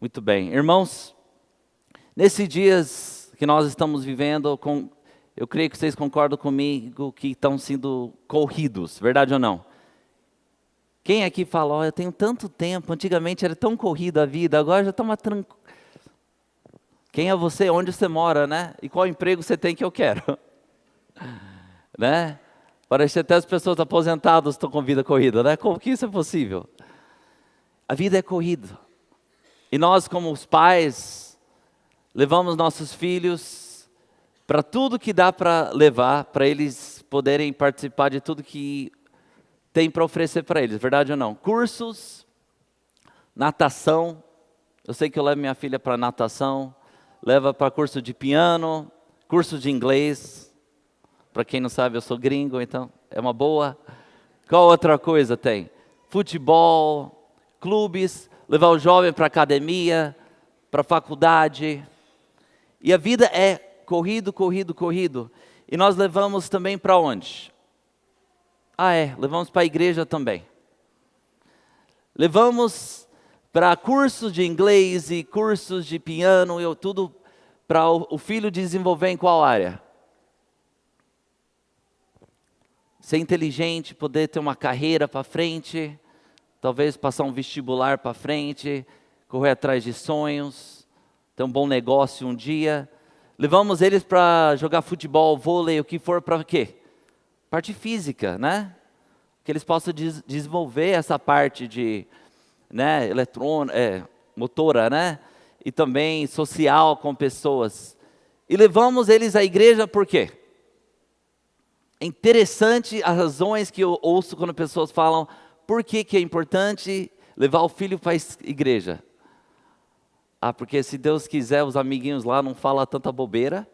Muito bem. Irmãos, nesses dias que nós estamos vivendo, eu creio que vocês concordam comigo que estão sendo corridos, verdade ou não? Quem aqui fala, eu tenho tanto tempo, antigamente era tão corrida a vida, agora já está uma tranquila. Quem é você? Onde você mora, né? E qual emprego você tem que eu quero? Né? Parece que até as pessoas aposentadas estão com vida corrida, né? Como que isso é possível? A vida é corrida. E nós, como os pais, levamos nossos filhos para tudo que dá para levar, para eles poderem participar de tudo que tem para oferecer para eles, verdade ou não? Cursos, natação. Eu sei que eu levo minha filha para natação, leva para curso de piano, curso de inglês. Para quem não sabe, eu sou gringo, então é uma boa. Qual outra coisa tem? Futebol, clubes, levar o jovem para academia, para faculdade. E a vida é corrido, corrido, corrido. E nós levamos também para onde? Levamos para a igreja também. Levamos para cursos de inglês e cursos de piano, tudo para o filho desenvolver em qual área? Ser inteligente, poder ter uma carreira para frente, talvez passar um vestibular para frente, correr atrás de sonhos, ter um bom negócio um dia. Levamos eles para jogar futebol, vôlei, o que for, para quê? Parte física, né? Que eles possam desenvolver essa parte de, né, motora, né? E também social com pessoas. E levamos eles à igreja por quê? É interessante as razões que eu ouço quando pessoas falam por que é importante levar o filho para a igreja. Porque se Deus quiser, os amiguinhos lá não falam tanta bobeira,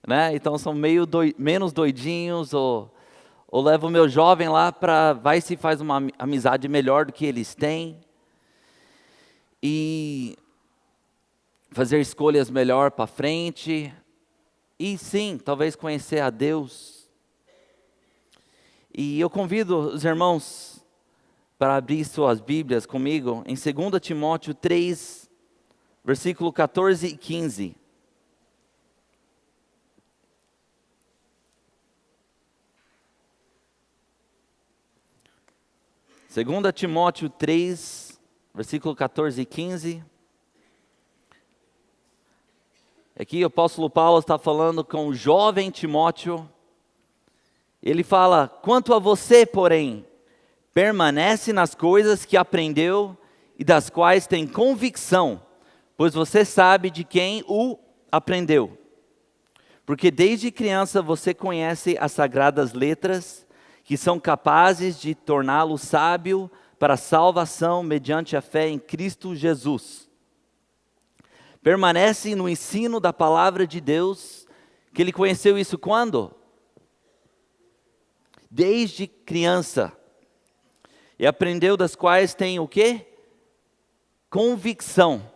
né? Então são menos doidinhos, ou levo o meu jovem lá vai se faz uma amizade melhor do que eles têm. E fazer escolhas melhor para frente. E sim, talvez conhecer a Deus. E eu convido os irmãos para abrir suas Bíblias comigo em 2 Timóteo 3, versículo 14 e 15. Segunda Timóteo 3, versículo 14 e 15. Aqui o apóstolo Paulo está falando com o jovem Timóteo. Ele fala, quanto a você, porém, permanece nas coisas que aprendeu e das quais tem convicção, pois você sabe de quem o aprendeu. Porque desde criança você conhece as sagradas letras, que são capazes de torná-lo sábio para a salvação mediante a fé em Cristo Jesus. Permanece no ensino da palavra de Deus, que ele conheceu isso quando? Desde criança. E aprendeu das quais tem o quê? Convicção.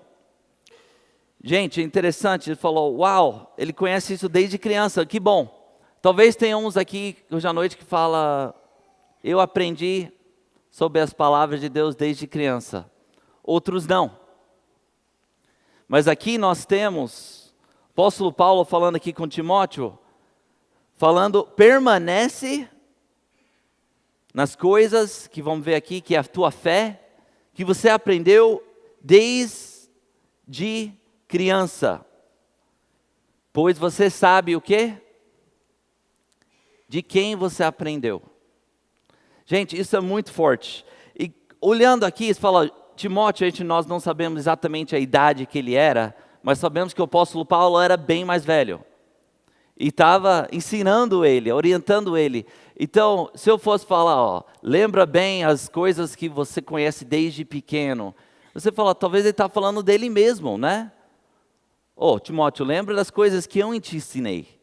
Gente, é interessante, ele falou, uau, ele conhece isso desde criança, que bom. Talvez tenha uns aqui hoje à noite que fala, eu aprendi sobre as palavras de Deus desde criança. Outros não. Mas aqui nós temos, o apóstolo Paulo falando aqui com Timóteo, falando, permanece nas coisas que vamos ver aqui, que é a tua fé, que você aprendeu desde criança. Pois você sabe o quê? De quem você aprendeu. Gente, isso é muito forte. E olhando aqui, você fala, Timóteo, nós não sabemos exatamente a idade que ele era, mas sabemos que o apóstolo Paulo era bem mais velho. E estava ensinando ele, orientando ele. Então, se eu fosse falar, lembra bem as coisas que você conhece desde pequeno. Você fala, talvez ele está falando dele mesmo, né? Timóteo, lembra das coisas que eu te ensinei.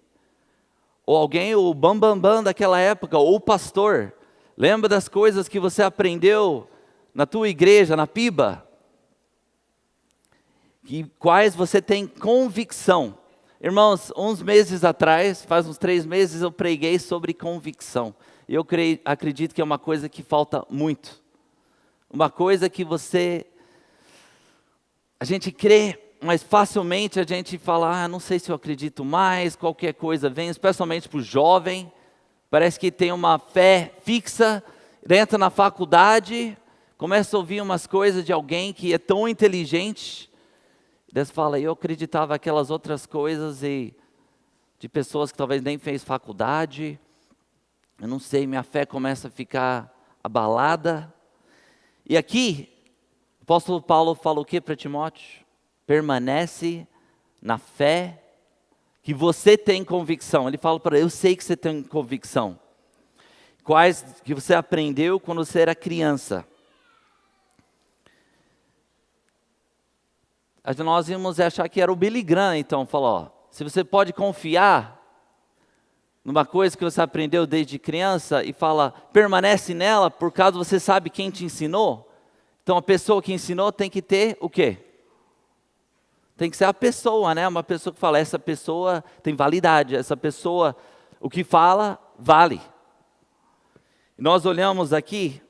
Ou alguém, o bambambam daquela época, ou o pastor. Lembra das coisas que você aprendeu na tua igreja, na PIBA. Quais você tem convicção. Irmãos, uns meses atrás, faz uns 3 meses, eu preguei sobre convicção. Eu acredito que é uma coisa que falta muito. Uma coisa que você A gente crê, mas facilmente a gente fala, não sei se eu acredito mais, qualquer coisa vem, especialmente para o jovem, parece que tem uma fé fixa, entra na faculdade, começa a ouvir umas coisas de alguém que é tão inteligente, Deus fala, eu acreditava aquelas outras coisas e de pessoas que talvez nem fez faculdade, eu não sei, minha fé começa a ficar abalada. E aqui, o apóstolo Paulo fala o que para Timóteo? Permanece na fé que você tem convicção. Ele fala para ele, eu sei que você tem convicção. Quais que você aprendeu quando você era criança. Nós íamos achar que era o Billy Graham, então, falou, ó, se você pode confiar numa coisa que você aprendeu desde criança e fala, permanece nela, por causa você sabe quem te ensinou. Então a pessoa que ensinou tem que ter o quê? Tem que ser a pessoa, né? Uma pessoa que fala, essa pessoa tem validade, essa pessoa, o que fala, vale. E nós olhamos aqui,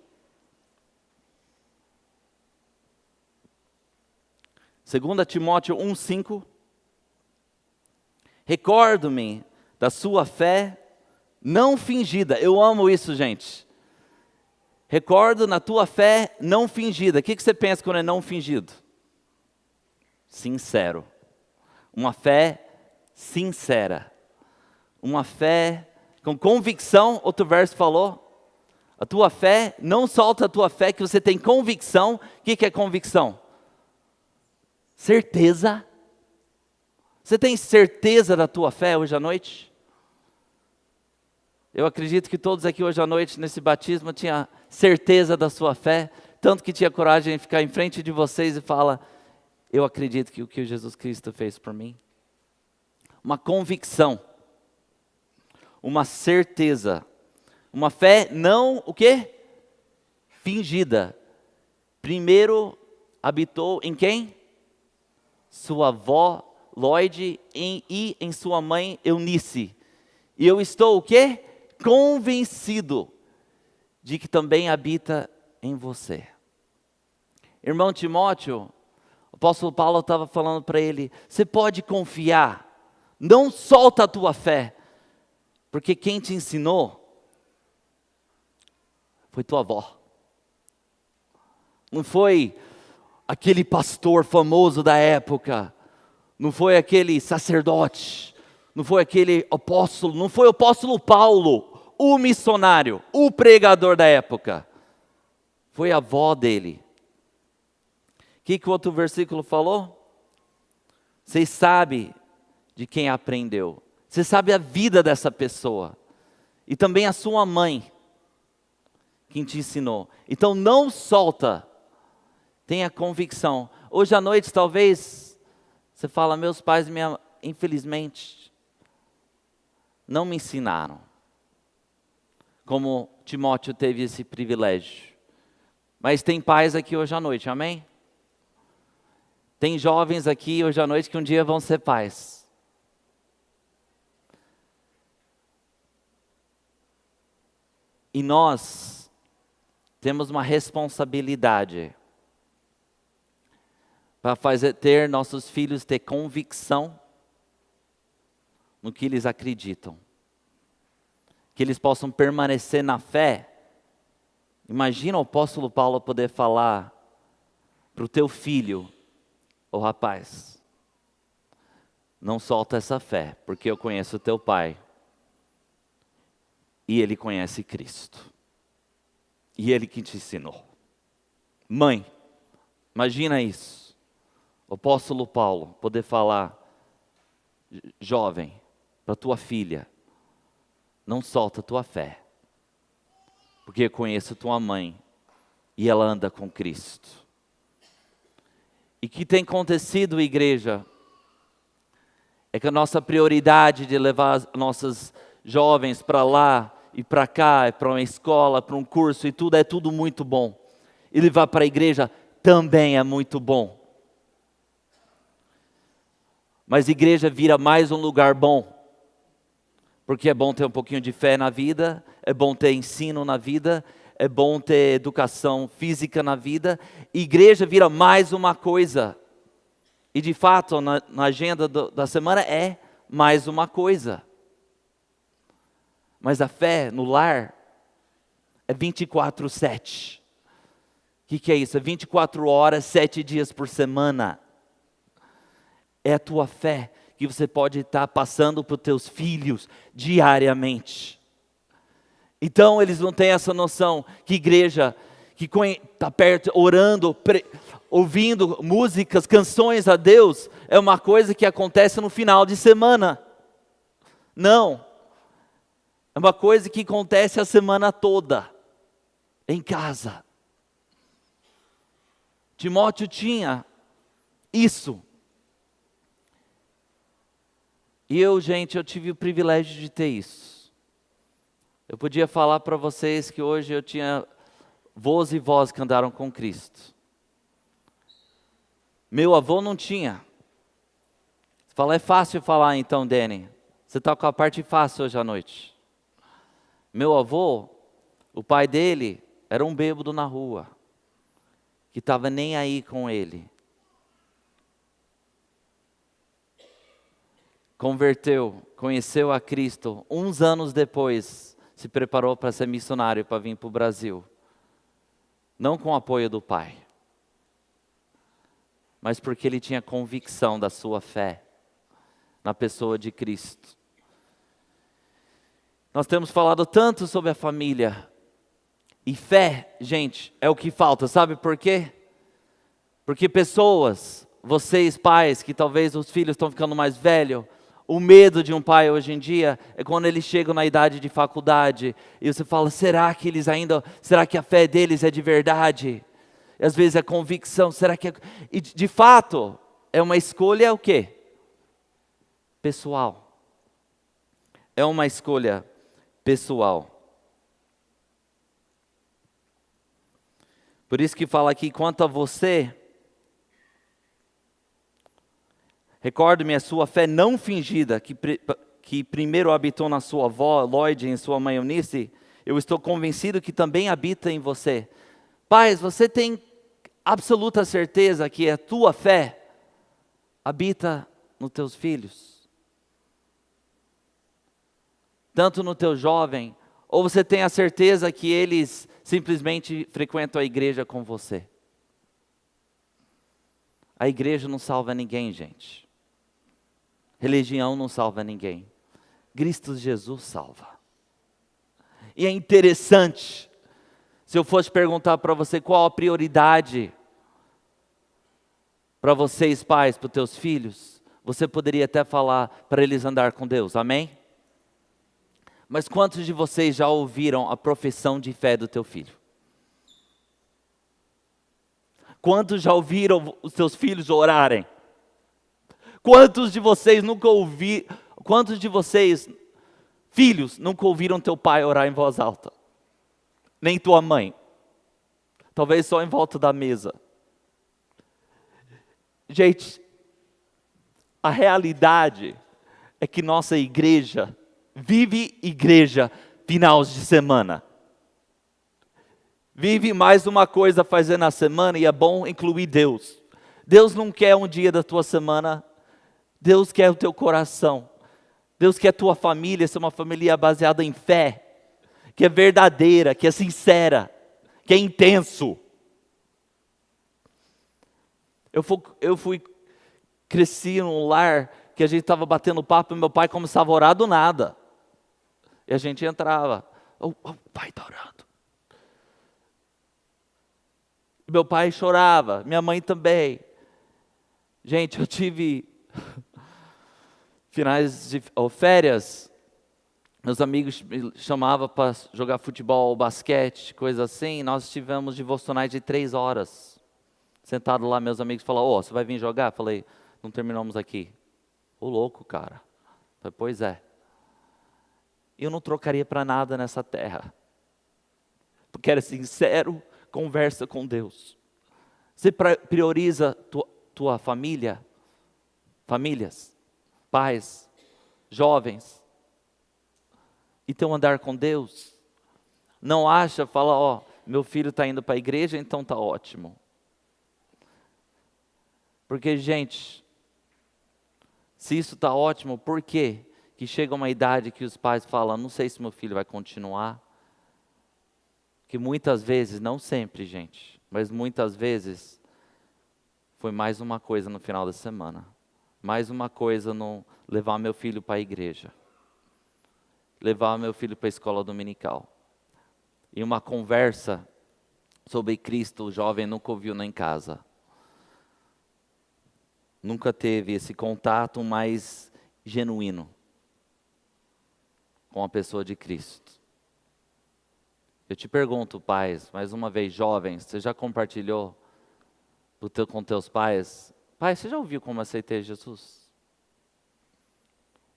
2 Timóteo 1,5, recordo-me da sua fé não fingida. Eu amo isso, gente. Recordo na tua fé não fingida. O que você pensa quando é não fingido? Sincero. Uma fé sincera. Uma fé com convicção. Outro verso falou. A tua fé, não solta a tua fé, que você tem convicção. O que é convicção? Certeza. Você tem certeza da tua fé hoje à noite? Eu acredito que todos aqui hoje à noite, nesse batismo, tinham certeza da sua fé, tanto que tinha coragem de ficar em frente de vocês e falar, eu acredito que o que Jesus Cristo fez por mim. Uma convicção, uma certeza, uma fé não, o quê? Fingida. Primeiro habitou em quem? Sua avó Lloyd e em sua mãe Eunice. E eu estou o quê? Convencido de que também habita em você. Irmão Timóteo, o apóstolo Paulo estava falando para ele, você pode confiar, não solta a tua fé, porque quem te ensinou foi tua avó. Não foi aquele pastor famoso da época, não foi aquele sacerdote, não foi aquele apóstolo, não foi o apóstolo Paulo, o missionário, o pregador da época. Foi a avó dele. O que o outro versículo falou? Vocês sabem de quem aprendeu. Você sabe a vida dessa pessoa. E também a sua mãe, quem te ensinou. Então não solta. Tenha convicção. Hoje à noite talvez você fala, meus pais, infelizmente, não me ensinaram. Como Timóteo teve esse privilégio. Mas tem pais aqui hoje à noite, amém? Tem jovens aqui hoje à noite que um dia vão ser pais. E nós temos uma responsabilidade para ter nossos filhos ter convicção no que eles acreditam. Que eles possam permanecer na fé. Imagina o apóstolo Paulo poder falar para o teu filho, ô rapaz, não solta essa fé, porque eu conheço o teu pai, e ele conhece Cristo, e ele que te ensinou. Mãe, imagina isso, o apóstolo Paulo poder falar, jovem, para tua filha, não solta a tua fé, porque eu conheço tua mãe, e ela anda com Cristo. E o que tem acontecido, igreja, é que a nossa prioridade de levar as nossas jovens para lá e para cá, para uma escola, para um curso e tudo, é tudo muito bom. E levar para a igreja também é muito bom. Mas a igreja vira mais um lugar bom. Porque é bom ter um pouquinho de fé na vida, é bom ter ensino na vida, é bom ter educação física na vida. Igreja vira mais uma coisa. E de fato, na agenda da semana é mais uma coisa. Mas a fé no lar é 24/7. O que é isso? É 24 horas, 7 dias por semana. É a tua fé que você pode estar passando para os teus filhos diariamente. Então eles não têm essa noção que igreja, que está perto, orando, ouvindo músicas, canções a Deus, é uma coisa que acontece no final de semana. Não. É uma coisa que acontece a semana toda, em casa. Timóteo tinha isso. E eu tive o privilégio de ter isso. Eu podia falar para vocês que hoje eu tinha vós e vós que andaram com Cristo. Meu avô não tinha. Você fala, é fácil falar então, Danny. Você está com a parte fácil hoje à noite. Meu avô, o pai dele, era um bêbado na rua, que estava nem aí com ele. Converteu, conheceu a Cristo, uns anos depois, se preparou para ser missionário, para vir para o Brasil. Não com o apoio do pai, mas porque ele tinha convicção da sua fé na pessoa de Cristo. Nós temos falado tanto sobre a família, e fé, gente, é o que falta, sabe por quê? Porque pessoas, vocês pais, que talvez os filhos estão ficando mais velhos, o medo de um pai hoje em dia é quando eles chegam na idade de faculdade e você fala, será que a fé deles é de verdade? E às vezes é convicção, E de fato, é uma escolha o quê? Pessoal. É uma escolha pessoal. Por isso que fala aqui, quanto a você, recorde-me a sua fé não fingida, que primeiro habitou na sua avó, Lloyd, em sua mãe Eunice, eu estou convencido que também habita em você. Pais, você tem absoluta certeza que a tua fé habita nos teus filhos? Tanto no teu jovem, ou você tem a certeza que eles simplesmente frequentam a igreja com você? A igreja não salva ninguém, gente. Religião não salva ninguém. Cristo Jesus salva. E é interessante, se eu fosse perguntar para você qual a prioridade para vocês pais, para os teus filhos, você poderia até falar para eles andar com Deus, amém? Mas quantos de vocês já ouviram a profissão de fé do teu filho? Quantos já ouviram os seus filhos orarem? Quantos de vocês, filhos, nunca ouviram teu pai orar em voz alta? Nem tua mãe. Talvez só em volta da mesa. Gente, a realidade é que nossa igreja vive igreja finais de semana. Vive mais uma coisa a fazer na semana e é bom incluir Deus. Deus não quer um dia da tua semana. Deus quer o teu coração. Deus quer a tua família ser uma família baseada em fé, que é verdadeira, que é sincera, que é intenso. Cresci num lar que a gente estava batendo papo e meu pai começava a orar do nada. E a gente entrava, o pai está orando. Meu pai chorava, minha mãe também. Gente, eu tive férias, meus amigos me chamavam para jogar futebol, basquete, coisa assim. Nós tivemos devocionais de 3 horas. Sentado lá, meus amigos falaram, você vai vir jogar? Falei, não terminamos aqui. Ô louco, cara. Falei, pois é. Eu não trocaria para nada nessa terra. Porque era sincero, conversa com Deus. Você prioriza tua família? Famílias? Pais? Jovens? E teu andar com Deus? Não fala, meu filho está indo para a igreja, então está ótimo. Porque, gente, Se isso está ótimo, por quê? Que chega uma idade que os pais falam, não sei se meu filho vai continuar. Que muitas vezes, não sempre, gente, mas muitas vezes, foi mais uma coisa no final da semana. Mais uma coisa no levar meu filho para a igreja. Levar meu filho para a escola dominical. E uma conversa sobre Cristo, o jovem nunca ouviu nem em casa. Nunca teve esse contato mais genuíno com a pessoa de Cristo. Eu te pergunto, pais, mais uma vez, jovens, você já compartilhou com teus pais? Pai, você já ouviu como aceitei Jesus?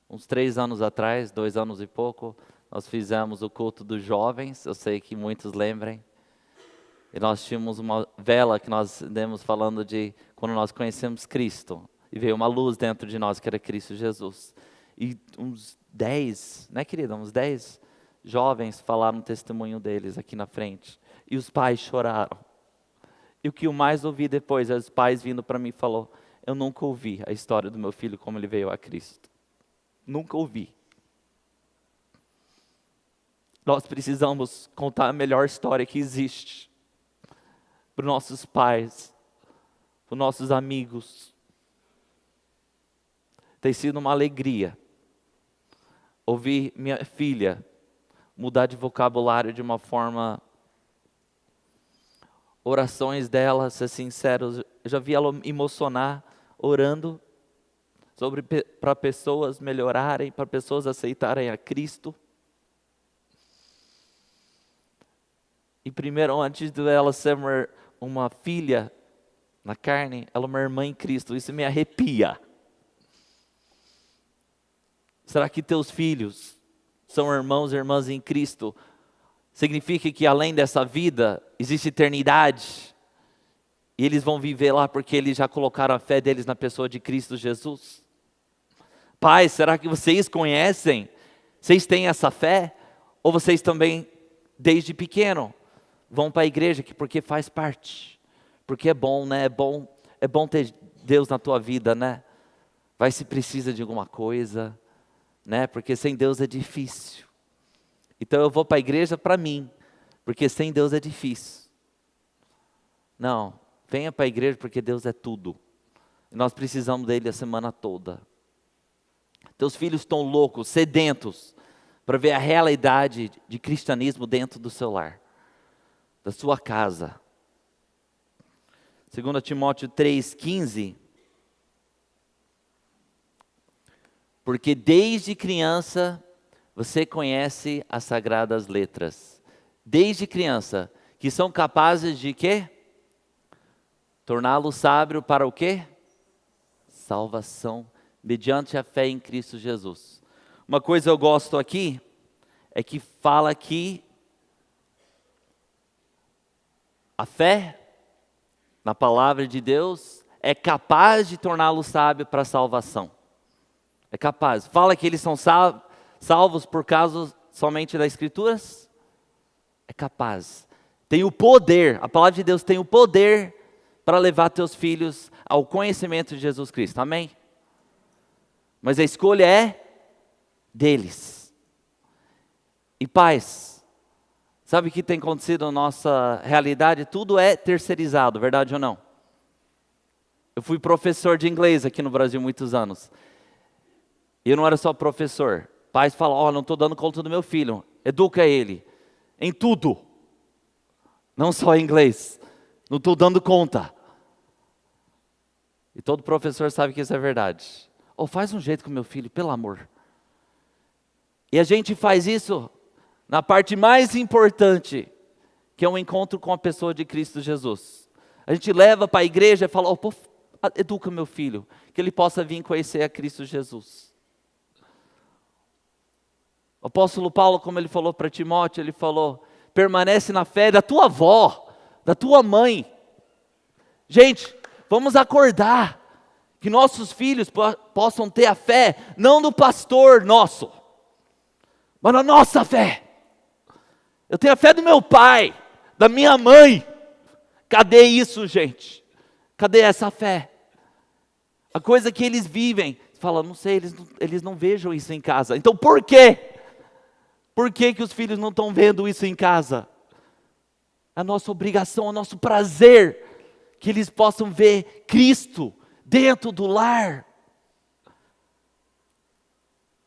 Uns 3 anos atrás, 2 anos e pouco, nós fizemos o culto dos jovens, eu sei que muitos lembrem. E nós tínhamos uma vela que nós demos falando de quando nós conhecemos Cristo. E veio uma luz dentro de nós que era Cristo Jesus. E uns 10, né querida, uns 10 jovens falaram o testemunho deles aqui na frente. E os pais choraram. E o que eu mais ouvi depois, os pais vindo para mim e falou, eu nunca ouvi a história do meu filho como ele veio a Cristo. Nunca ouvi. Nós precisamos contar a melhor história que existe. Para os nossos pais, para os nossos amigos. Tem sido uma alegria ouvir minha filha mudar de vocabulário de uma forma, orações dela, ser sincero, eu já vi ela emocionar, orando, para pessoas melhorarem, para pessoas aceitarem a Cristo. E primeiro, antes de ela ser uma filha na carne, ela é uma irmã em Cristo, isso me arrepia. Será que teus filhos são irmãos e irmãs em Cristo? Significa que além dessa vida, existe eternidade. E eles vão viver lá porque eles já colocaram a fé deles na pessoa de Cristo Jesus. Pais, será que vocês conhecem? Vocês têm essa fé? Ou vocês também, desde pequeno, vão para a igreja porque faz parte? Porque é bom, né? É bom ter Deus na tua vida, né? Vai se precisa de alguma coisa, né? Porque sem Deus é difícil. Então eu vou para a igreja para mim, porque sem Deus é difícil. Não, venha para a igreja porque Deus é tudo. E nós precisamos dele a semana toda. Teus filhos estão loucos, sedentos, para ver a realidade de cristianismo dentro do seu lar, da sua casa. 2 Timóteo 3,15. Porque desde criança você conhece as sagradas letras. Desde criança, que são capazes de quê? Torná-lo sábio para o quê? Salvação, mediante a fé em Cristo Jesus. Uma coisa eu gosto aqui, é que fala que a fé na palavra de Deus é capaz de torná-lo sábio para a salvação. É capaz. Fala que eles são salvos por causa somente das Escrituras? É capaz. Tem o poder, a palavra de Deus tem o poder para levar teus filhos ao conhecimento de Jesus Cristo. Amém? Mas a escolha é deles. E pais, sabe o que tem acontecido na nossa realidade? Tudo é terceirizado, verdade ou não? Eu fui professor de inglês aqui no Brasil muitos anos. E eu não era só professor. Pais falam, não estou dando conta do meu filho. Educa ele em tudo. Não só em inglês. Não estou dando conta. E todo professor sabe que isso é verdade. Faz um jeito com meu filho, pelo amor. E a gente faz isso na parte mais importante, que é um encontro com a pessoa de Cristo Jesus. A gente leva para a igreja e fala, educa meu filho, que ele possa vir conhecer a Cristo Jesus. O apóstolo Paulo, como ele falou para Timóteo, ele falou, permanece na fé da tua avó, da tua mãe. Gente, vamos acordar, que nossos filhos possam ter a fé, não do pastor nosso, mas na nossa fé. Eu tenho a fé do meu pai, da minha mãe. Cadê isso, gente? Cadê essa fé? A coisa que eles vivem, Fala, não sei, eles não vejam isso em casa. Então por quê? Por que que os filhos não estão vendo isso em casa? A nossa obrigação, o nosso prazer, que eles possam ver Cristo dentro do lar.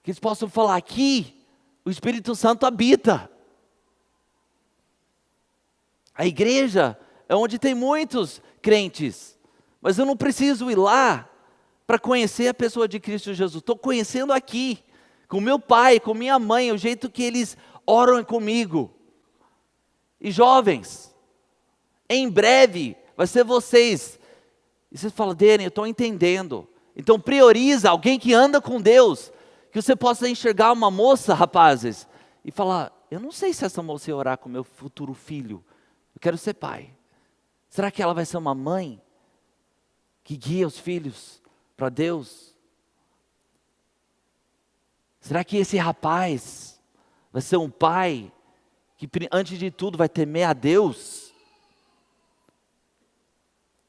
Que eles possam falar, aqui o Espírito Santo habita. A igreja é onde tem muitos crentes, mas eu não preciso ir lá para conhecer a pessoa de Cristo Jesus. Estou conhecendo aqui, com meu pai, com minha mãe, o jeito que eles oram comigo. E jovens, em breve vai ser vocês. E você fala, Dani, eu estou entendendo. Então prioriza alguém que anda com Deus, que você possa enxergar uma moça, rapazes, e falar, eu não sei se essa moça ia orar com meu futuro filho. Eu quero ser pai. Será que ela vai ser uma mãe que guia os filhos para Deus? Será que esse rapaz vai ser um pai que antes de tudo vai temer a Deus?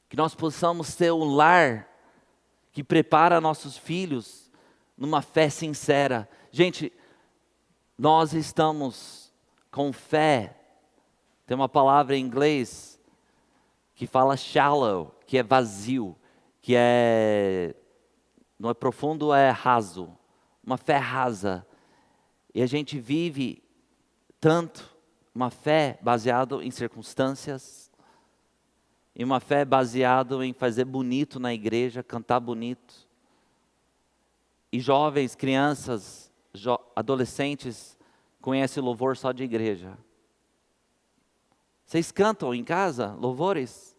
Que nós possamos ser um lar que prepara nossos filhos numa fé sincera. Gente, nós estamos com fé. Tem uma palavra em inglês que fala shallow, que é vazio, que não é profundo, é raso. Uma fé rasa. E a gente vive tanto uma fé baseada em circunstâncias, e uma fé baseada em fazer bonito na igreja, cantar bonito. E jovens, crianças, adolescentes conhecem louvor só de igreja. Vocês cantam em casa louvores?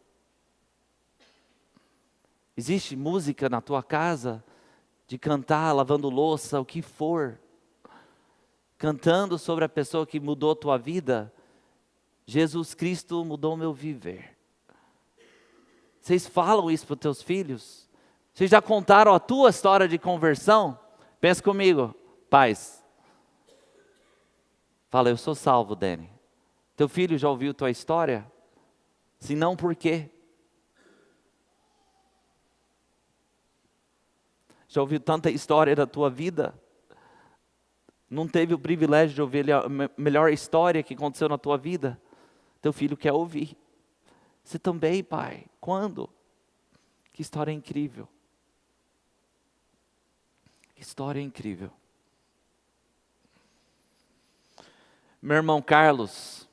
Existe música na tua casa de cantar, lavando louça, o que for, cantando sobre a pessoa que mudou a tua vida? Jesus Cristo mudou o meu viver. Vocês falam isso para os teus filhos? Vocês já contaram a tua história de conversão? Pensa comigo, pais. Fala, eu sou salvo, Dani. Teu filho já ouviu tua história? Se não, por quê? Já ouviu tanta história da tua vida? Não teve o privilégio de ouvir a melhor história que aconteceu na tua vida? Teu filho quer ouvir. Você também, pai. Quando? Que história incrível. Que história incrível. Meu irmão Carlos,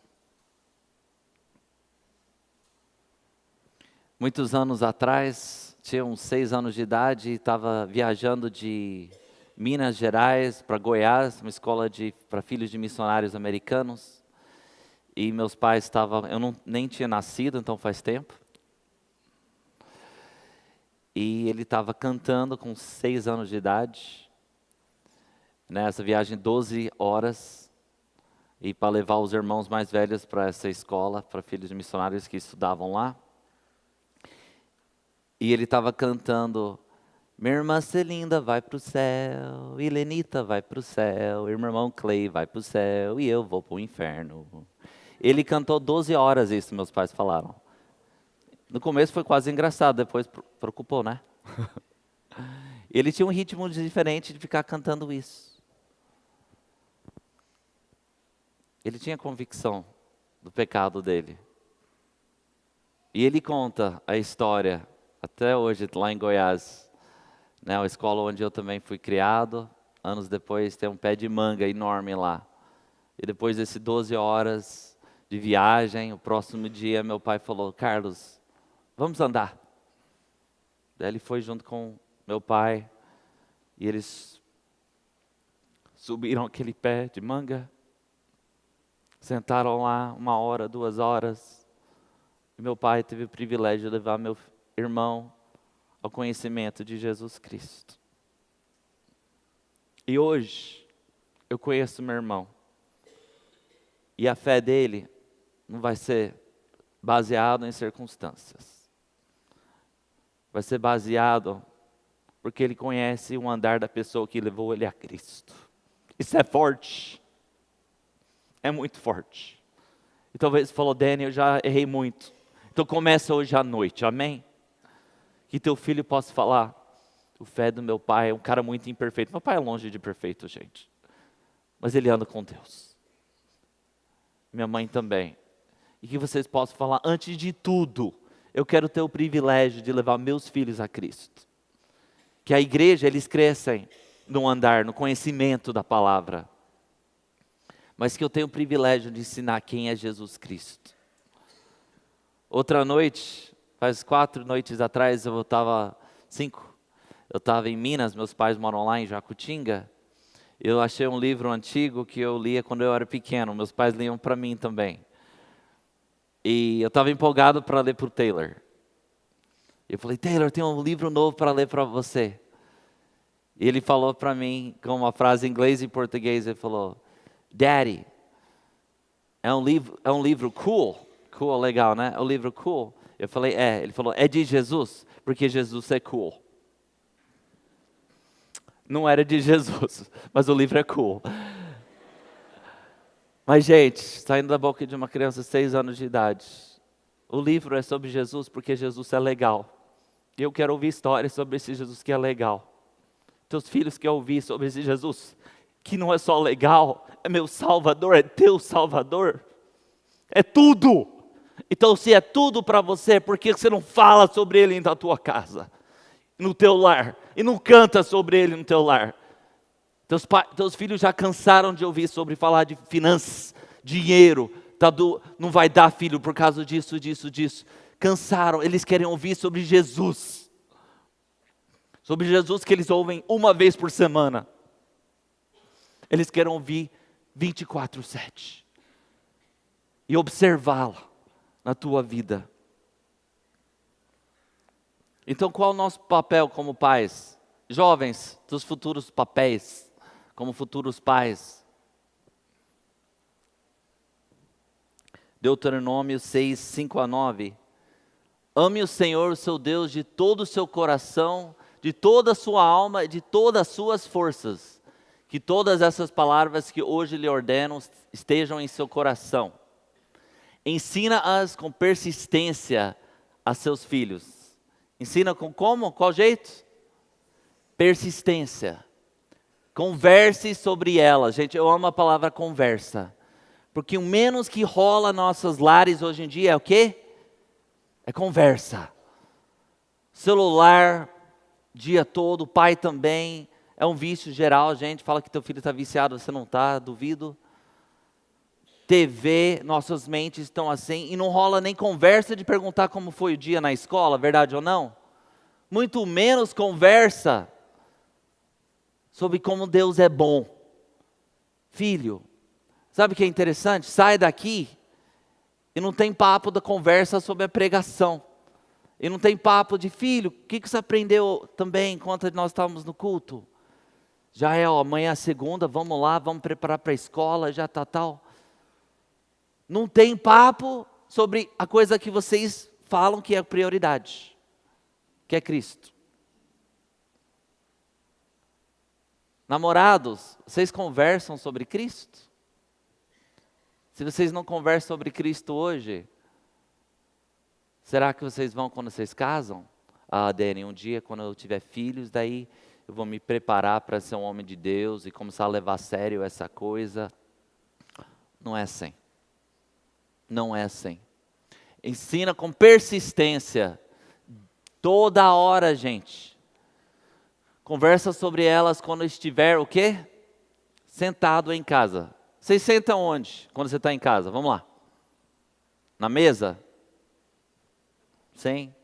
muitos anos atrás, tinha uns 6 anos de idade, e estava viajando de Minas Gerais para Goiás, uma escola para filhos de missionários americanos. E meus pais estavam, nem tinha nascido, então faz tempo. E ele estava cantando com 6 anos de idade. Nessa viagem, 12 horas. E para levar os irmãos mais velhos para essa escola, para filhos de missionários que estudavam lá. E ele estava cantando, minha irmã Celinda vai para o céu, e Lenita vai para o céu, e meu irmão Clay vai para o céu, e eu vou para o inferno. Ele cantou 12 horas isso, meus pais falaram. No começo foi quase engraçado, depois preocupou, né? Ele tinha um ritmo diferente de ficar cantando isso. Ele tinha convicção do pecado dele. E ele conta a história, até hoje, lá em Goiás, né, a escola onde eu também fui criado. Anos depois tem um pé de manga enorme lá. E depois desses 12 horas de viagem, o próximo dia meu pai falou, Carlos, vamos andar. Daí ele foi junto com meu pai, e eles subiram aquele pé de manga, sentaram lá 1 hora, 2 horas, e meu pai teve o privilégio de levar meu irmão ao conhecimento de Jesus Cristo. E hoje, eu conheço meu irmão, e a fé dele não vai ser baseada em circunstâncias. Vai ser baseado porque ele conhece o andar da pessoa que levou ele a Cristo. Isso é forte. É muito forte. E talvez você falou, Dani, eu já errei muito. Então começa hoje à noite, amém? Que teu filho possa falar, o fé do meu pai é um cara muito imperfeito. Meu pai é longe de perfeito, gente. Mas ele anda com Deus. Minha mãe também. E que vocês possam falar, antes de tudo, eu quero ter o privilégio de levar meus filhos a Cristo. Que a igreja, eles crescem no andar, no conhecimento da palavra. Mas que eu tenho o privilégio de ensinar quem é Jesus Cristo. Outra noite, faz 4 noites atrás, eu estava em Minas, meus pais moram lá em Jacutinga. Eu achei um livro antigo que eu lia quando eu era pequeno, meus pais liam para mim também. E eu estava empolgado para ler para o Taylor. Eu falei, Taylor, tem um livro novo para ler para você. E ele falou para mim, com uma frase em inglês e português, ele falou, Daddy, é um livro cool? Cool, legal, né? É um livro cool? Eu falei, é. Ele falou, é de Jesus? Porque Jesus é cool. Não era de Jesus, mas o livro é cool. Mas, gente, saindo da boca de uma criança de 6 anos de idade, o livro é sobre Jesus porque Jesus é legal. E eu quero ouvir histórias sobre esse Jesus que é legal. Teus filhos querem ouvir sobre esse Jesus que não é só legal, é meu Salvador, é teu Salvador. É tudo. Então, se é tudo para você, por que você não fala sobre ele na tua casa, no teu lar, e não canta sobre ele no teu lar? Teus filhos já cansaram de ouvir sobre falar de finanças, dinheiro, não vai dar filho por causa disso. Cansaram, eles querem ouvir sobre Jesus. Sobre Jesus que eles ouvem uma vez por semana. Eles querem ouvir 24/7. E observá-lo na tua vida. Então qual é o nosso papel como pais? Jovens, dos futuros papéis, como futuros pais. Deuteronômio 6, 5-9. Ame o Senhor, o seu Deus, de todo o seu coração, de toda a sua alma e de todas as suas forças. Que todas essas palavras que hoje lhe ordeno estejam em seu coração. Ensina-as com persistência a seus filhos. Ensina com como? Qual jeito? Persistência. Converse sobre elas. Gente, eu amo a palavra conversa. Porque o menos que rola nossos lares hoje em dia é o quê? É conversa. Celular, dia todo, pai também. É um vício geral, gente. Fala que teu filho está viciado, você não está, duvido. TV, nossas mentes estão assim. E não rola nem conversa de perguntar como foi o dia na escola, verdade ou não? Muito menos conversa sobre como Deus é bom. Filho, sabe o que é interessante? Sai daqui e não tem papo da conversa sobre a pregação. E não tem papo de, filho, o que você aprendeu também enquanto nós estávamos no culto? Já é, amanhã é segunda, vamos lá, vamos preparar para a escola, já tal. Não tem papo sobre a coisa que vocês falam que é prioridade, que é Cristo. Namorados, vocês conversam sobre Cristo? Se vocês não conversam sobre Cristo hoje, será que vocês vão quando vocês casam? Ah, Dani, um dia quando eu tiver filhos, daí eu vou me preparar para ser um homem de Deus e começar a levar a sério essa coisa. Não é assim. Não é assim. Ensina com persistência. Toda hora, gente. Conversa sobre elas quando estiver o quê? Sentado em casa. Vocês sentam onde quando você está em casa? Vamos lá. Na mesa? Sim.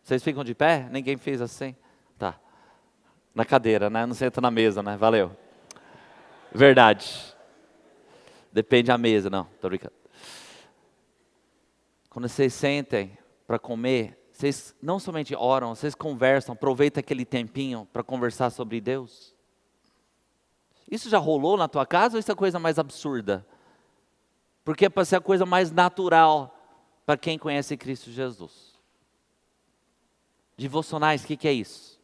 Vocês ficam de pé? Ninguém fez assim? Tá. Na cadeira, né? Não senta na mesa, né? Valeu. Verdade. Depende da mesa, não. Tô brincando. Quando vocês sentem para comer, vocês não somente oram, vocês conversam, aproveitam aquele tempinho para conversar sobre Deus. Isso já rolou na tua casa ou isso é a coisa mais absurda? Porque é para ser a coisa mais natural para quem conhece Cristo Jesus. Devocionais, o que é isso?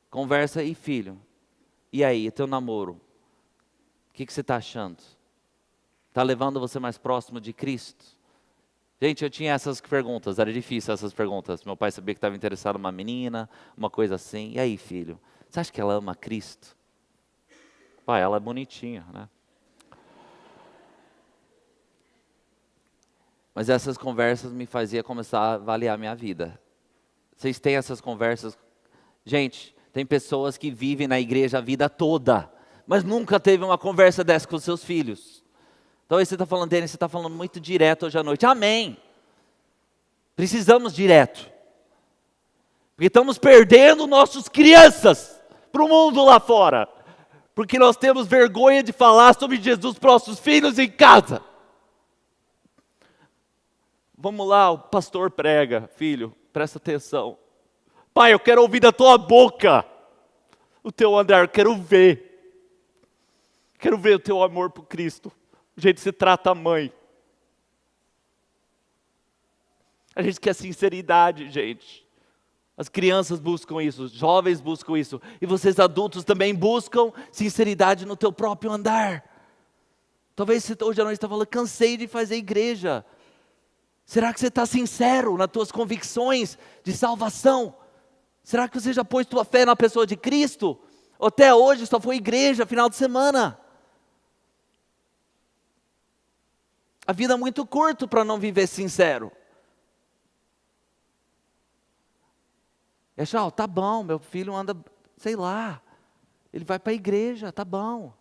Conversa e filho. E aí, teu namoro? O que você está achando? Está levando você mais próximo de Cristo? Gente, eu tinha essas perguntas, era difícil essas perguntas. Meu pai sabia que estava interessado numa menina, uma coisa assim. E aí, filho, você acha que ela ama Cristo? Pai, ela é bonitinha, né? Mas essas conversas me faziam começar a avaliar a minha vida. Vocês têm essas conversas? Gente, tem pessoas que vivem na igreja a vida toda, mas nunca teve uma conversa dessa com seus filhos. Talvez você está falando dele, você está falando muito direto hoje à noite. Amém. Precisamos direto. Porque estamos perdendo nossas crianças para o mundo lá fora. Porque nós temos vergonha de falar sobre Jesus para nossos filhos em casa. Vamos lá, o pastor prega. Filho, presta atenção. Pai, eu quero ouvir da tua boca o teu andar, eu quero ver. Quero ver o teu amor por Cristo. O jeito que você trata a mãe. A gente quer sinceridade, gente. As crianças buscam isso, os jovens buscam isso. E vocês adultos também buscam sinceridade no teu próprio andar. Talvez você hoje à noite está falando, cansei de fazer igreja. Será que você está sincero nas tuas convicções de salvação? Será que você já pôs tua fé na pessoa de Cristo? Ou até hoje só foi igreja, final de semana? A vida é muito curta para não viver sincero. É só, tá bom, meu filho anda, sei lá, ele vai para a igreja, tá bom.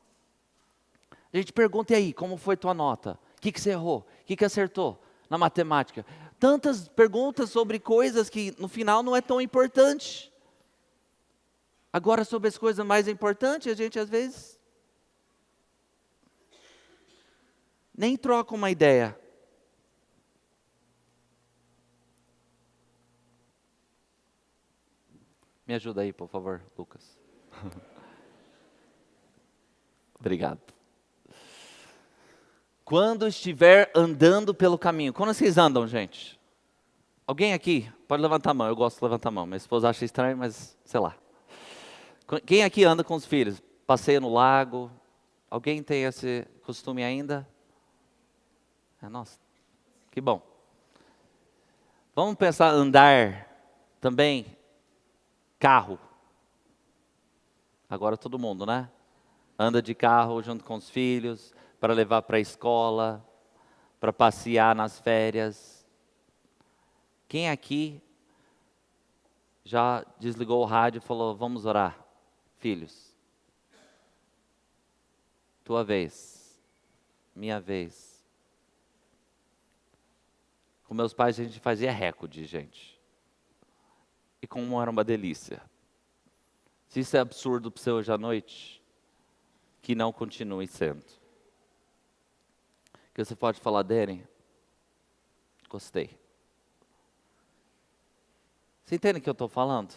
A gente pergunta, e aí, como foi tua nota? O que você errou? O que acertou na matemática? Tantas perguntas sobre coisas que no final não é tão importante. Agora sobre as coisas mais importantes, a gente às vezes nem troca uma ideia. Me ajuda aí, por favor, Lucas. Obrigado. Quando estiver andando pelo caminho. Quando vocês andam, gente? Alguém aqui? Pode levantar a mão, eu gosto de levantar a mão. Minha esposa acha estranho, mas sei lá. Quem aqui anda com os filhos? Passeia no lago? Alguém tem esse costume ainda? Nossa, que bom. Vamos pensar andar também. Carro. Agora todo mundo, né? Anda de carro junto com os filhos, para levar para a escola, para passear nas férias. Quem aqui já desligou o rádio e falou, vamos orar? Filhos, tua vez, minha vez. Com meus pais a gente fazia recorde, gente. E como era uma delícia. Se isso é absurdo para você hoje à noite, que não continue sendo. Que você pode falar dele? Gostei. Você entende o que eu estou falando?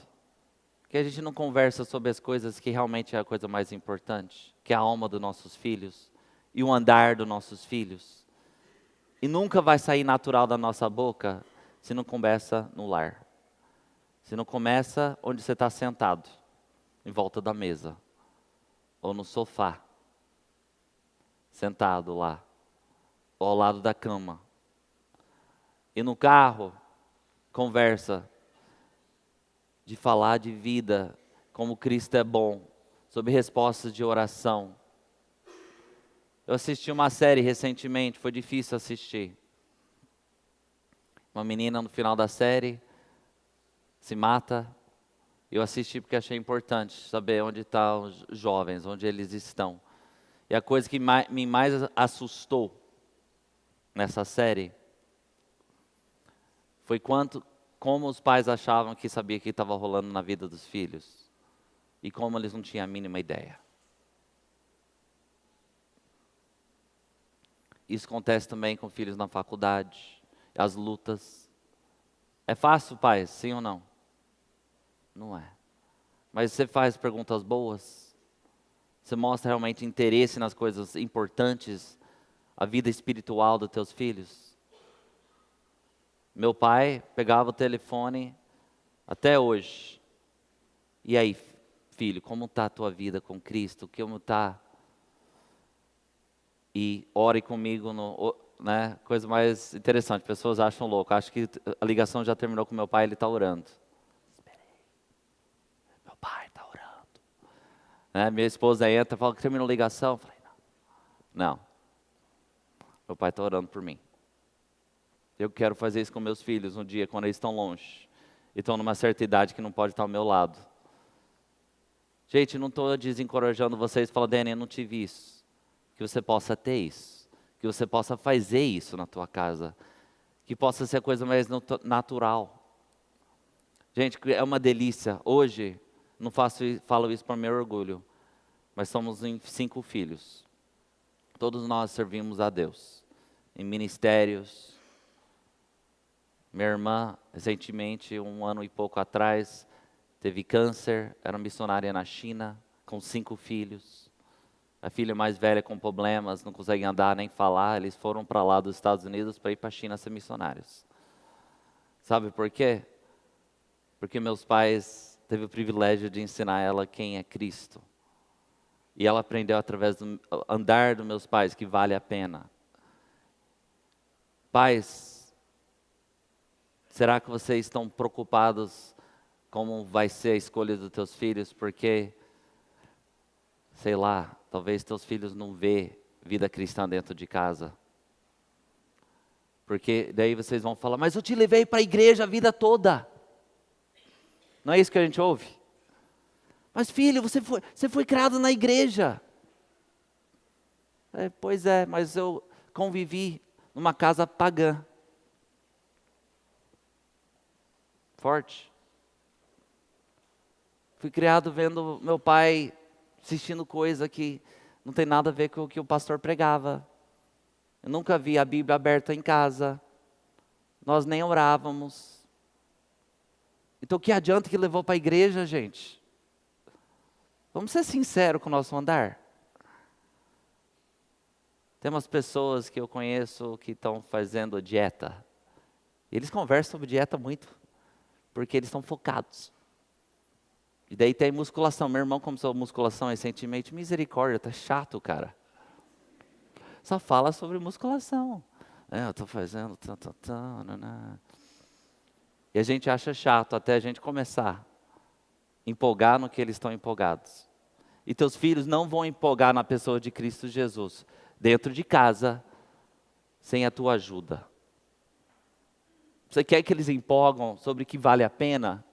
Que a gente não conversa sobre as coisas que realmente é a coisa mais importante, que é a alma dos nossos filhos e o andar dos nossos filhos. E nunca vai sair natural da nossa boca se não começa no lar. Se não começa onde você está sentado, em volta da mesa, ou no sofá, sentado lá, ou ao lado da cama. E no carro, conversa de falar de vida, como Cristo é bom, sobre respostas de oração. Eu assisti uma série recentemente, foi difícil assistir. Uma menina no final da série se mata. Eu assisti porque achei importante saber onde estão os jovens, onde eles estão. E a coisa que me mais assustou nessa série foi como os pais achavam que sabia o que estava rolando na vida dos filhos e como eles não tinham a mínima ideia. Isso acontece também com filhos na faculdade, as lutas. É fácil, pai, sim ou não? Não é. Mas você faz perguntas boas, você mostra realmente interesse nas coisas importantes, a vida espiritual dos teus filhos. Meu pai pegava o telefone até hoje. E aí, filho, como está a tua vida com Cristo? Como está? E ore comigo né? Coisa mais interessante, pessoas acham louco. Acho que a ligação já terminou com meu pai, ele está orando. Esperei. Meu pai está orando. Né? Minha esposa entra e fala que terminou a ligação. Eu falei, não. Meu pai está orando por mim. Eu quero fazer isso com meus filhos um dia, quando eles estão longe. E estão numa certa idade que não pode estar ao meu lado. Gente, não estou desencorajando vocês, falando, Dani, eu não tive isso. Que você possa ter isso. Que você possa fazer isso na tua casa. Que possa ser a coisa mais natural. Gente, é uma delícia. Hoje, não falo isso para meu orgulho, mas somos 5 filhos. Todos nós servimos a Deus. Em ministérios. Minha irmã, recentemente, 1 ano e pouco atrás, teve câncer, era missionária na China, com 5 filhos. A filha mais velha com problemas, não consegue andar nem falar, eles foram para lá dos Estados Unidos para ir para a China ser missionários. Sabe por quê? Porque meus pais teve o privilégio de ensinar ela quem é Cristo. E ela aprendeu através do andar dos meus pais que vale a pena. Pais, será que vocês estão preocupados como vai ser a escolha dos teus filhos? Porque, sei lá, talvez teus filhos não vê vida cristã dentro de casa. Porque daí vocês vão falar, mas eu te levei para a igreja a vida toda. Não é isso que a gente ouve? Mas filho, você foi criado na igreja. Pois é, mas eu convivi numa casa pagã. Forte. Fui criado vendo meu pai assistindo coisa que não tem nada a ver com o que o pastor pregava. Eu nunca vi a Bíblia aberta em casa. Nós nem orávamos. Então que adianta que levou para a igreja, gente? Vamos ser sinceros com o nosso andar. Tem umas pessoas que eu conheço que estão fazendo dieta. Eles conversam sobre dieta muito, porque eles estão focados. E daí tem musculação. Meu irmão começou musculação recentemente. Misericórdia, tá chato, cara. Só fala sobre musculação. Eu estou fazendo... E a gente acha chato até a gente começar. Empolgar no que eles estão empolgados. E teus filhos não vão empolgar na pessoa de Cristo Jesus. Dentro de casa, sem a tua ajuda. Você quer que eles empolgam sobre o que vale a pena?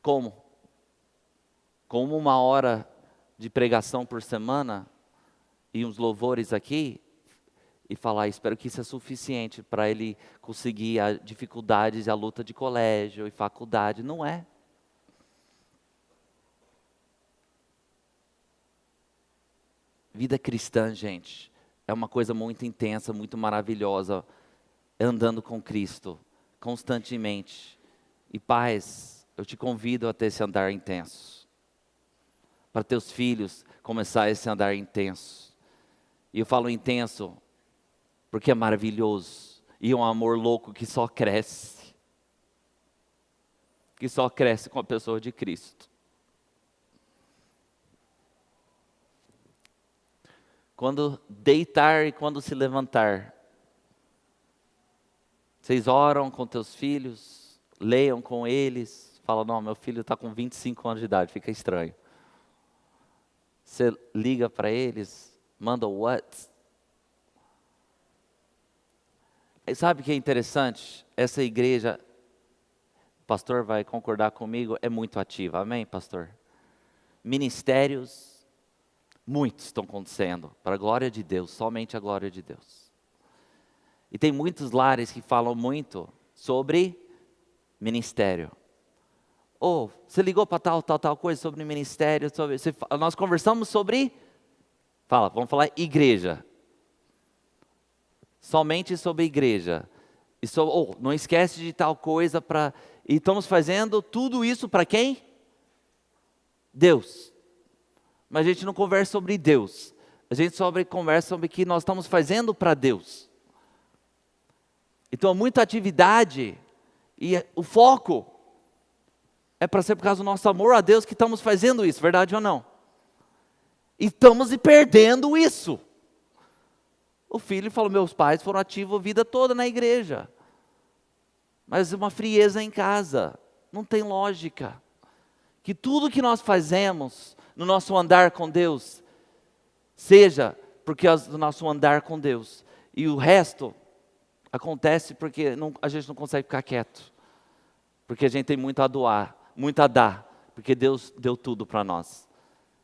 Como? Como 1 hora de pregação por semana e uns louvores aqui e falar, espero que isso é suficiente para ele conseguir as dificuldades e a luta de colégio e faculdade. Não é. Vida cristã, gente, é uma coisa muito intensa, muito maravilhosa, andando com Cristo, constantemente. E pais, eu te convido a ter esse andar intenso. Para teus filhos começar esse andar intenso. E eu falo intenso, porque é maravilhoso. E é um amor louco que só cresce. Que só cresce com a pessoa de Cristo. Quando deitar e quando se levantar. Vocês oram com teus filhos, leiam com eles. Fala, não, meu filho está com 25 anos de idade, fica estranho. Você liga para eles, manda o what? E sabe o que é interessante? Essa igreja, o pastor vai concordar comigo, é muito ativa. Amém, pastor? Ministérios, muitos estão acontecendo, para a glória de Deus, somente a glória de Deus. E tem muitos lares que falam muito sobre ministério. Você ligou para tal coisa sobre ministério, nós conversamos sobre, vamos falar igreja. Somente sobre igreja. Não esquece de tal coisa e estamos fazendo tudo isso para quem? Deus. Mas a gente não conversa sobre Deus. A gente conversa sobre o que nós estamos fazendo para Deus. Então, muita atividade e o foco é para ser por causa do nosso amor a Deus que estamos fazendo isso, verdade ou não? E estamos perdendo isso. O filho falou, meus pais foram ativos a vida toda na igreja. Mas uma frieza em casa, não tem lógica. Que tudo que nós fazemos no nosso andar com Deus, seja porque do nosso andar com Deus. E o resto acontece porque a gente não consegue ficar quieto. Porque a gente tem muito a doar, muito a dar. Porque Deus deu tudo para nós.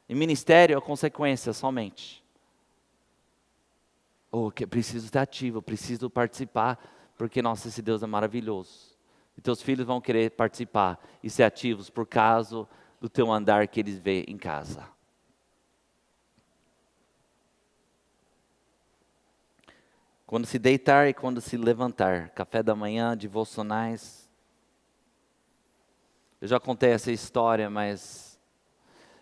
E ministério é consequência somente. Que preciso estar ativo, preciso participar, porque, nossa, esse Deus é maravilhoso. E teus filhos vão querer participar e ser ativos por causa do teu andar que eles vê em casa. Quando se deitar e quando se levantar, café da manhã, devocionais. Eu já contei essa história, mas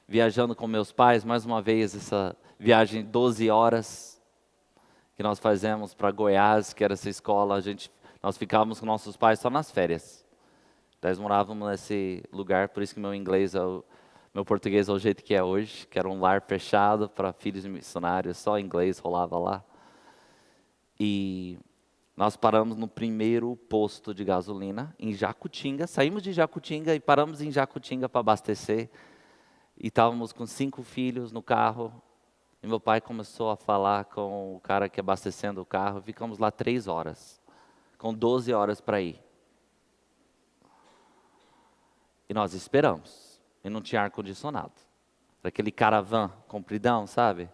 viajando com meus pais, mais uma vez, essa viagem de 12 horas que nós fazemos para Goiás, que era essa escola, nós ficávamos com nossos pais só nas férias. Nós morávamos nesse lugar, por isso que meu português é o jeito que é hoje, que era um lar fechado para filhos de missionários, só inglês rolava lá. E nós paramos no primeiro posto de gasolina, em Jacutinga, saímos de Jacutinga e paramos em Jacutinga para abastecer. E estávamos com 5 filhos no carro, e meu pai começou a falar com o cara que abastecendo o carro, ficamos lá 3 horas, com 12 horas para ir. E nós esperamos, e não tinha ar-condicionado. Aquele caravan compridão, sabe?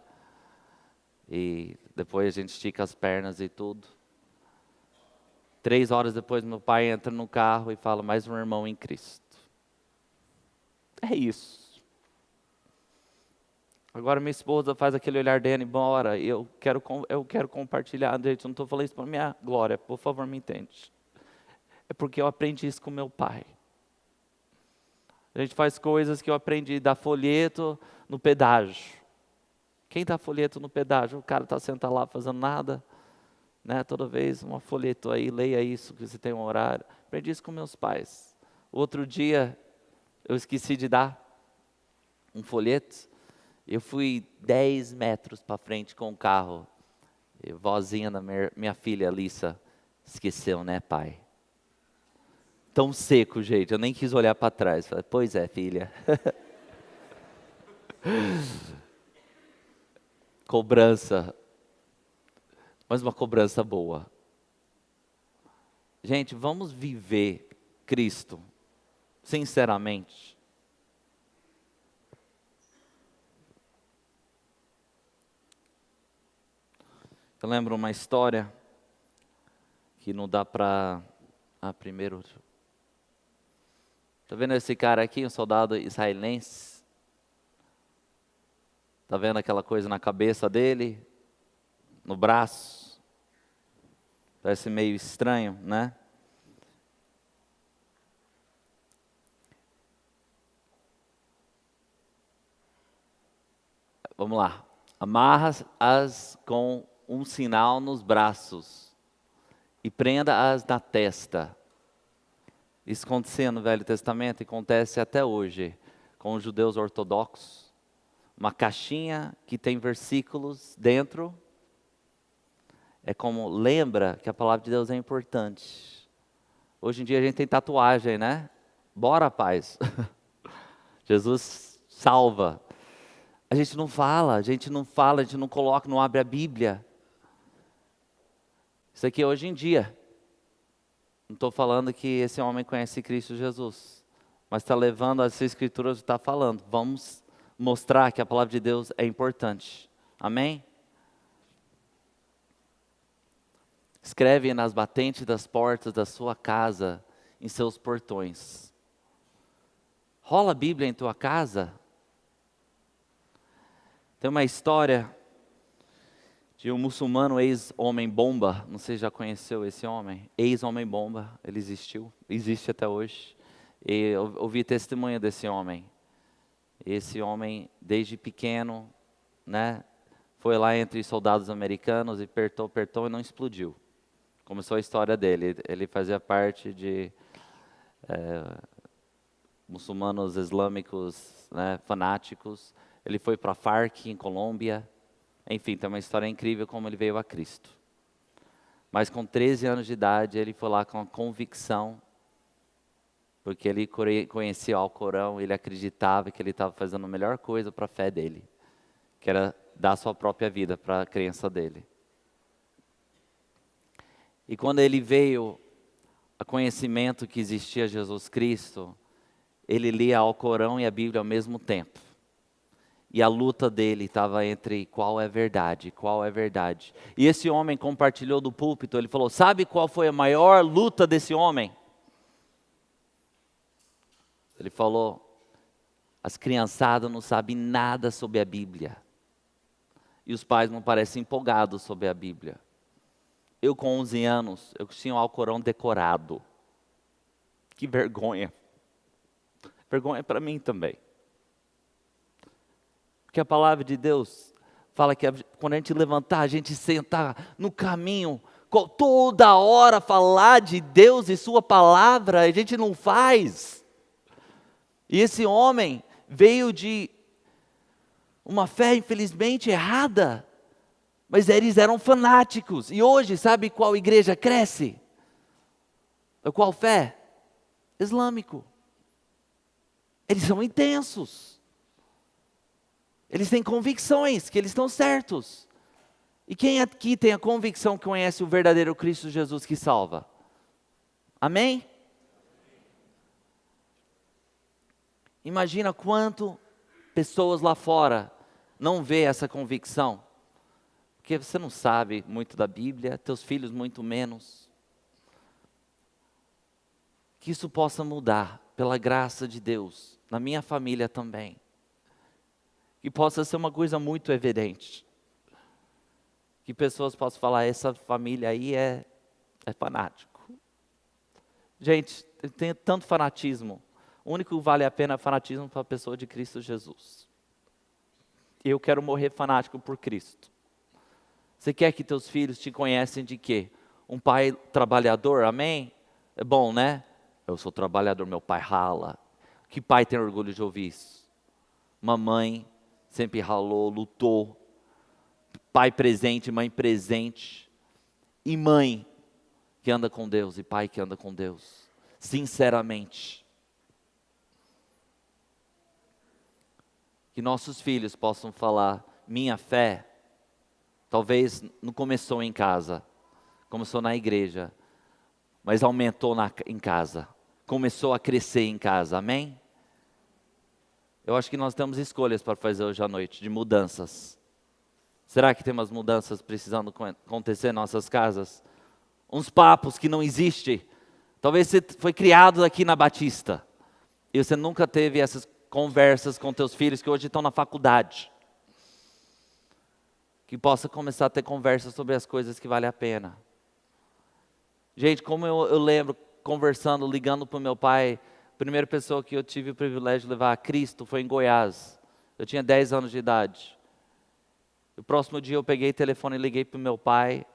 E depois a gente estica as pernas e tudo. 3 horas depois, meu pai entra no carro e fala, mais um irmão em Cristo. É isso. Agora minha esposa faz aquele olhar dele, embora, eu quero compartilhar, gente, eu não estou falando isso para minha glória, por favor me entende. É porque eu aprendi isso com meu pai. A gente faz coisas que eu aprendi, dar folheto no pedágio. Quem dá folheto no pedágio? O cara está sentado lá fazendo nada, né? Toda vez, uma folheto aí, leia isso, que você tem um horário. Aprendi isso com meus pais. Outro dia, eu esqueci de dar um folheto. Eu fui 10 metros para frente com o carro. E vozinha da minha filha, Alissa, esqueceu, né, pai? Tão seco, gente, eu nem quis olhar para trás. Falei, pois é, filha. Cobrança. Mas uma cobrança boa. Gente, vamos viver Cristo, sinceramente. Eu lembro uma história que não dá para... primeiro... Está vendo esse cara aqui, um soldado israelense? Está vendo aquela coisa na cabeça dele? No braço? Parece meio estranho, né? Vamos lá. Amarra-as com um sinal nos braços e prenda-as na testa. Isso acontecia no Velho Testamento e acontece até hoje com os judeus ortodoxos. Uma caixinha que tem versículos dentro. É como lembra que a palavra de Deus é importante. Hoje em dia a gente tem tatuagem, né? Bora, paz. Jesus salva. A gente não fala, a gente não coloca, não abre a Bíblia. Isso aqui é hoje em dia. Não estou falando que esse homem conhece Cristo Jesus, mas está levando as escrituras e está falando. Vamos mostrar que a palavra de Deus é importante. Amém? Escreve nas batentes das portas da sua casa, em seus portões. Rola a Bíblia em tua casa? Tem uma história de um muçulmano ex-homem-bomba, não sei se já conheceu esse homem, ex-homem-bomba, ele existe até hoje. E eu ouvi testemunho desse homem. Esse homem, desde pequeno, né, foi lá entre soldados americanos e apertou e não explodiu. Começou a história dele, ele fazia parte de muçulmanos islâmicos, né, fanáticos. Ele foi para a Farc em Colômbia, Enfim, tem uma história incrível como ele veio a Cristo. Mas com 13 anos de idade, ele foi lá com a convicção, porque ele conhecia o Alcorão, ele acreditava que ele estava fazendo a melhor coisa para a fé dele, que era dar sua própria vida para a crença dele. E quando ele veio a conhecimento que existia Jesus Cristo, ele lia o Alcorão e a Bíblia ao mesmo tempo. E a luta dele estava entre qual é verdade, qual é verdade. E esse homem compartilhou do púlpito, ele falou, sabe qual foi a maior luta desse homem? Ele falou, as criançadas não sabem nada sobre a Bíblia. E os pais não parecem empolgados sobre a Bíblia. Eu com 11 anos, eu tinha o Alcorão decorado. Que vergonha. Vergonha para mim também. Porque a palavra de Deus fala que quando a gente levantar, a gente sentar no caminho, toda hora falar de Deus e sua palavra, a gente não faz. E esse homem veio de uma fé infelizmente errada, mas eles eram fanáticos. E hoje, sabe qual igreja cresce? Qual fé? Islâmico. Eles são intensos. Eles têm convicções que eles estão certos. E quem aqui tem a convicção que conhece o verdadeiro Cristo Jesus que salva? Amém? Imagina quanto pessoas lá fora não vê essa convicção. Porque você não sabe muito da Bíblia, teus filhos muito menos. Que isso possa mudar pela graça de Deus, na minha família também. Que possa ser uma coisa muito evidente. Que pessoas possam falar, essa família aí é fanático. Gente, tem tanto fanatismo. O único que vale a pena é fanatismo para a pessoa de Cristo Jesus. Eu quero morrer fanático por Cristo. Você quer que teus filhos te conhecem de quê? Um pai trabalhador, amém? É bom, né? Eu sou trabalhador, meu pai rala. Que pai tem orgulho de ouvir isso? Mamãe sempre ralou, lutou. Pai presente, mãe presente. E mãe que anda com Deus e pai que anda com Deus. Sinceramente. Que nossos filhos possam falar, minha fé, talvez não começou em casa, começou na igreja, mas aumentou em casa, começou a crescer em casa, amém? Eu acho que nós temos escolhas para fazer hoje à noite, de mudanças. Será que temos mudanças precisando acontecer em nossas casas? Uns papos que não existem. Talvez você foi criado aqui na Batista, e você nunca teve essas conversas com teus filhos que hoje estão na faculdade. Que possa começar a ter conversas sobre as coisas que valem a pena. Gente, como eu lembro, conversando, ligando para o meu pai, a primeira pessoa que eu tive o privilégio de levar a Cristo foi em Goiás. Eu tinha 10 anos de idade. O próximo dia eu peguei o telefone e liguei para o meu pai.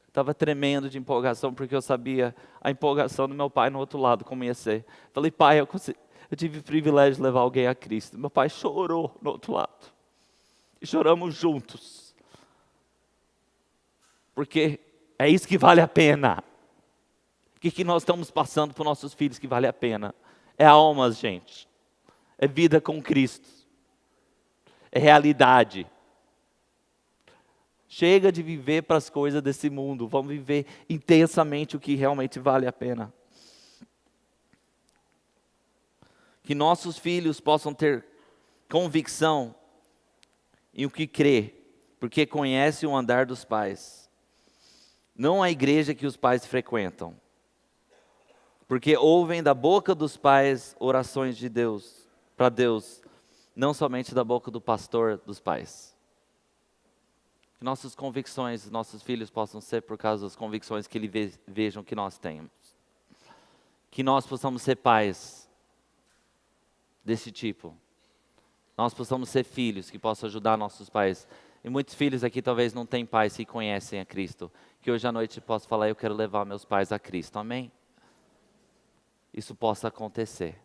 Estava tremendo de empolgação, porque eu sabia a empolgação do meu pai no outro lado, como ia ser. Falei, pai, eu tive o privilégio de levar alguém a Cristo. Meu pai chorou no outro lado. E choramos juntos. Porque é isso que vale a pena. O que nós estamos passando para os nossos filhos que vale a pena? É almas, gente. É vida com Cristo. É realidade. Chega de viver para as coisas desse mundo. Vamos viver intensamente o que realmente vale a pena. Que nossos filhos possam ter convicção em o que crê, porque conhece o andar dos pais. Não a igreja que os pais frequentam, porque ouvem da boca dos pais orações de Deus, para Deus, não somente da boca do pastor dos pais. Que nossas convicções, nossos filhos possam ser por causa das convicções que eles vejam que nós temos. Que nós possamos ser pais desse tipo. Nós possamos ser filhos que possam ajudar nossos pais. E muitos filhos aqui talvez não têm pais que conhecem a Cristo. Que hoje à noite possa falar, eu quero levar meus pais a Cristo. Amém? Isso possa acontecer.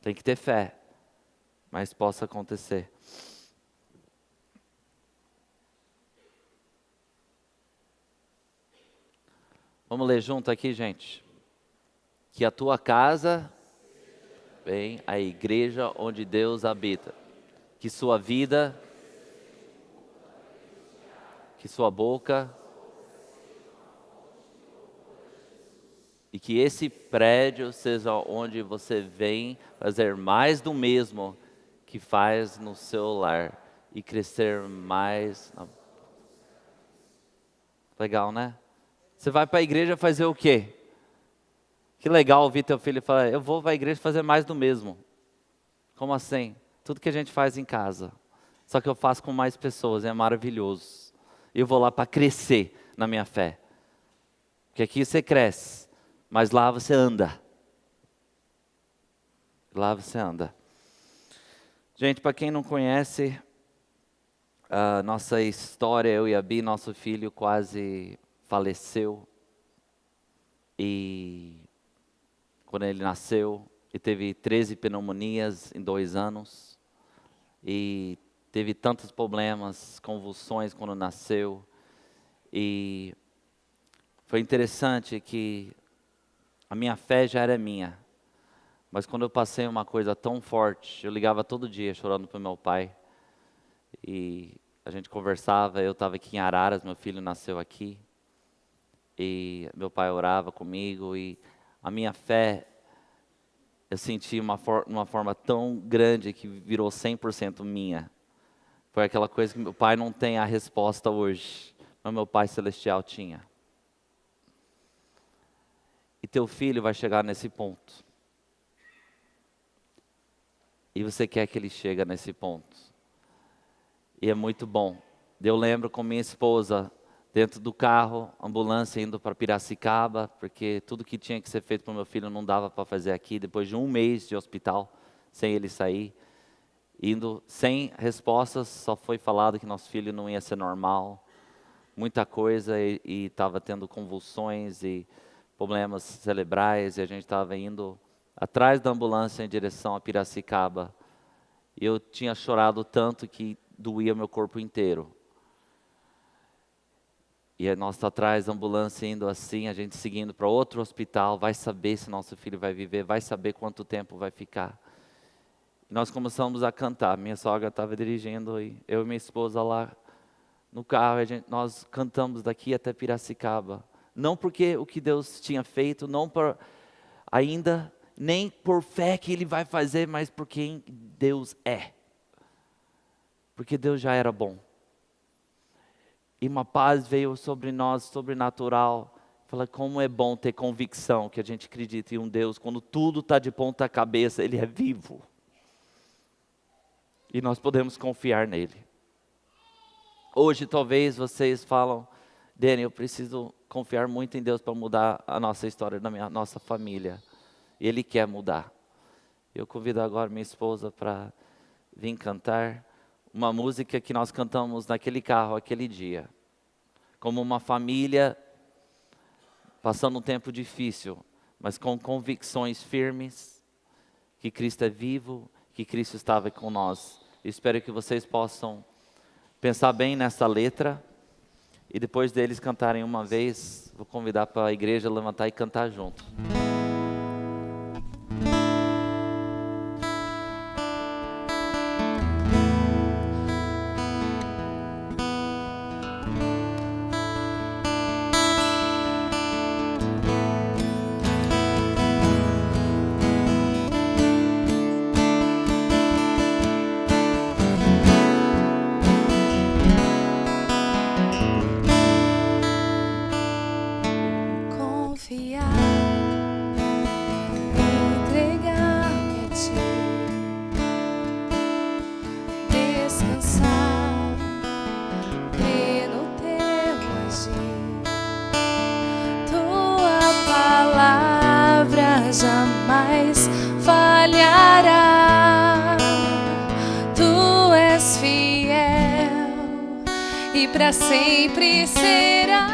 Tem que ter fé, mas possa acontecer. Vamos ler junto aqui, gente? Que a tua casa, bem, a igreja onde Deus habita. Que sua vida, que sua boca, e que esse prédio seja onde você vem fazer mais do mesmo que faz no seu lar e crescer mais. Legal, né? Você vai para a igreja fazer o quê? Que legal ouvir teu filho falar, eu vou para a igreja fazer mais do mesmo. Como assim? Tudo que a gente faz em casa. Só que eu faço com mais pessoas, é maravilhoso. Eu vou lá para crescer na minha fé. Porque aqui você cresce, mas lá você anda. Lá você anda. Gente, para quem não conhece a nossa história, eu e a Bi, nosso filho quase faleceu. E quando ele nasceu, ele teve 13 pneumonias em 2 anos. E teve tantos problemas, convulsões quando nasceu. E foi interessante que a minha fé já era minha. Mas quando eu passei uma coisa tão forte, eu ligava todo dia chorando para o meu pai. E a gente conversava, eu estava aqui em Araras, meu filho nasceu aqui. E meu pai orava comigo e a minha fé, eu senti uma forma tão grande que virou 100% minha. Foi aquela coisa que meu pai não tem a resposta hoje, mas meu pai celestial tinha. E teu filho vai chegar nesse ponto. E você quer que ele chegue nesse ponto. E é muito bom. Eu lembro com minha esposa, dentro do carro, ambulância indo para Piracicaba, porque tudo que tinha que ser feito para o meu filho não dava para fazer aqui. Depois de 1 mês de hospital, sem ele sair, indo sem respostas, só foi falado que nosso filho não ia ser normal. Muita coisa e estava tendo convulsões e problemas cerebrais, e a gente estava indo atrás da ambulância em direção a Piracicaba. E eu tinha chorado tanto que doía meu corpo inteiro. E nós atrás da ambulância indo assim, a gente seguindo para outro hospital, vai saber se nosso filho vai viver, vai saber quanto tempo vai ficar. E nós começamos a cantar, minha sogra estava dirigindo e eu e minha esposa lá no carro, nós cantamos daqui até Piracicaba. Não porque o que Deus tinha feito, não por ainda, nem por fé que Ele vai fazer, mas por quem Deus é. Porque Deus já era bom. E uma paz veio sobre nós, sobrenatural. Fala como é bom ter convicção que a gente acredita em um Deus. Quando tudo está de ponta cabeça, Ele é vivo. E nós podemos confiar nele. Hoje talvez vocês falam, Dani, eu preciso confiar muito em Deus para mudar a nossa história da nossa família. E Ele quer mudar. Eu convido agora minha esposa para vir cantar uma música que nós cantamos naquele carro, aquele dia. Como uma família, passando um tempo difícil, mas com convicções firmes, que Cristo é vivo, que Cristo estava com nós. Espero que vocês possam pensar bem nessa letra, e depois deles cantarem uma vez, vou convidar para a igreja levantar e cantar junto. Jamais falhará. Tu és fiel e para sempre será.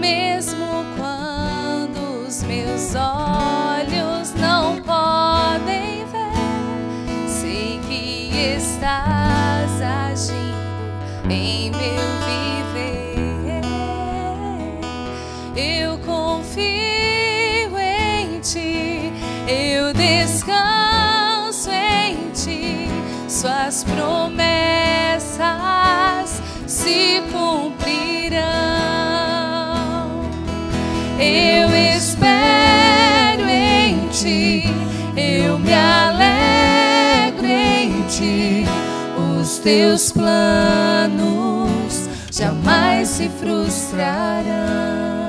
Mesmo quando os meus olhos não podem ver, sei que estás agindo em meu viver. suas promessas se cumprirão. Eu espero em ti, eu me alegro em ti. Os teus planos jamais se frustrarão.